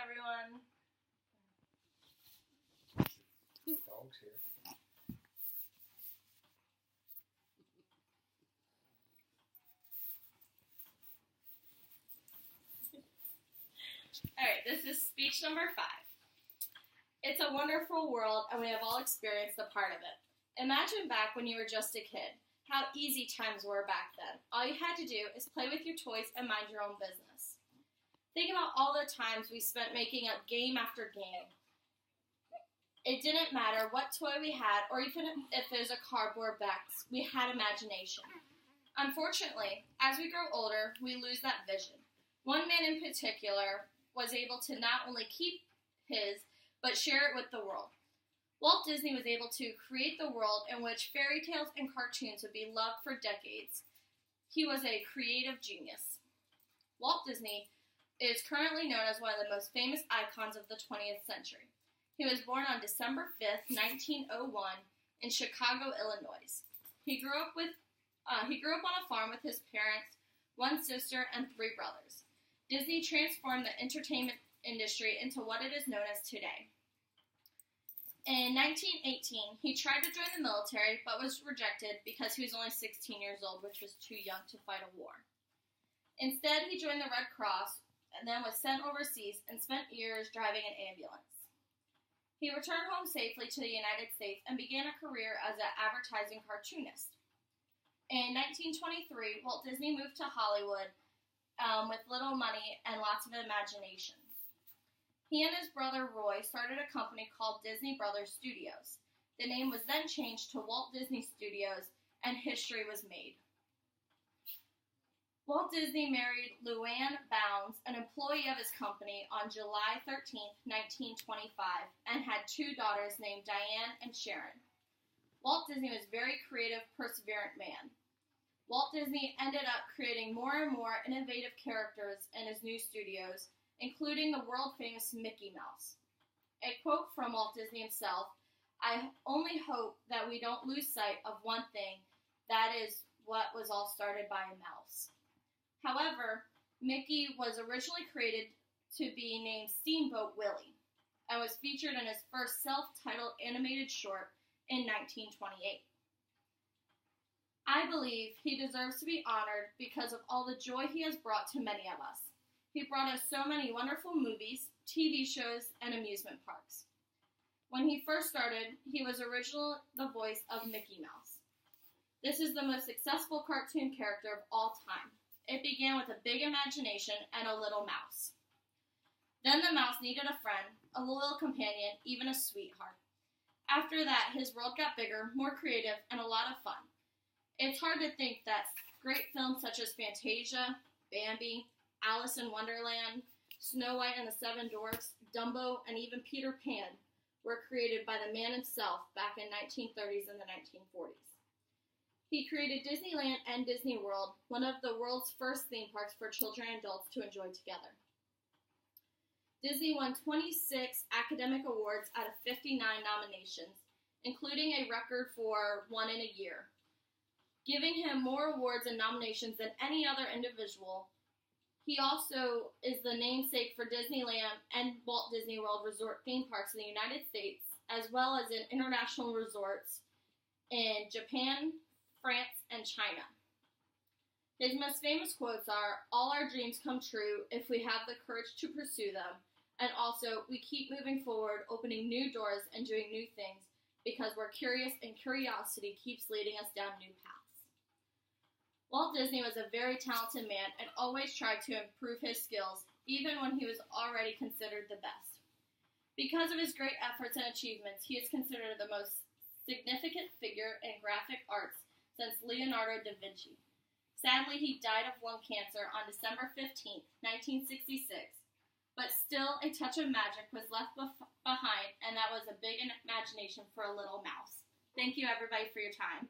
everyone. Dog's here. Alright, this is speech number 5. It's a wonderful world, and we have all experienced a part of it. Imagine back when you were just a kid. How easy times were back then. All you had to do is play with your toys and mind your own business. Think about all the times we spent making up game after game. It didn't matter what toy we had, or even if it was a cardboard box, we had imagination. Unfortunately, as we grow older, we lose that vision. One man in particular was able to not only keep his, but share it with the world. Walt Disney was able to create the world in which fairy tales and cartoons would be loved for decades. He was a creative genius. Walt Disney is currently known as one of the most famous icons of the 20th century. He was born on December 5th, 1901, in Chicago, Illinois. He grew up on a farm with his parents, one sister, and 3 brothers. Disney transformed the entertainment industry into what it is known as today. In 1918, he tried to join the military, but was rejected because he was only 16 years old, which was too young to fight a war. Instead, he joined the Red Cross and then was sent overseas and spent years driving an ambulance. He returned home safely to the United States and began a career as an advertising cartoonist. In 1923, Walt Disney moved to Hollywood with little money and lots of imagination. He and his brother Roy started a company called Disney Brothers Studios. The name was then changed to Walt Disney Studios, and history was made. Walt Disney married Luann Bounds, an employee of his company, on July 13, 1925, and had 2 daughters named Diane and Sharon. Walt Disney was a very creative, perseverant man. Walt Disney ended up creating more and more innovative characters in his new studios, including the world-famous Mickey Mouse. A quote from Walt Disney himself, "I only hope that we don't lose sight of one thing, that is what was all started by a mouse." However, Mickey was originally created to be named Steamboat Willie, and was featured in his first self-titled animated short in 1928. I believe he deserves to be honored because of all the joy he has brought to many of us. He brought us so many wonderful movies, TV shows, and amusement parks. When he first started, he was originally the voice of Mickey Mouse. This is the most successful cartoon character of all time. It began with a big imagination and a little mouse. Then the mouse needed a friend, a loyal companion, even a sweetheart. After that, his world got bigger, more creative, and a lot of fun. It's hard to think that great films such as Fantasia, Bambi, Alice in Wonderland, Snow White and the 7 Dwarfs, Dumbo, and even Peter Pan were created by the man himself back in 1930s and the 1940s. He created Disneyland and Disney World, one of the world's first theme parks for children and adults to enjoy together. Disney won 26 academic awards out of 59 nominations, including a record for 1 in a year, giving him more awards and nominations than any other individual. He also is the namesake for Disneyland and Walt Disney World resort theme parks in the United States, as well as in international resorts in Japan, France, and China. His most famous quotes are, "All our dreams come true if we have the courage to pursue them," and also, "We keep moving forward, opening new doors and doing new things because we're curious and curiosity keeps leading us down new paths." Walt Disney was a very talented man and always tried to improve his skills, even when he was already considered the best. Because of his great efforts and achievements, he is considered the most significant figure in graphic arts since Leonardo da Vinci. Sadly, he died of lung cancer on December 15, 1966, but still a touch of magic was left behind, and that was a big imagination for a little mouse. Thank you, everybody, for your time.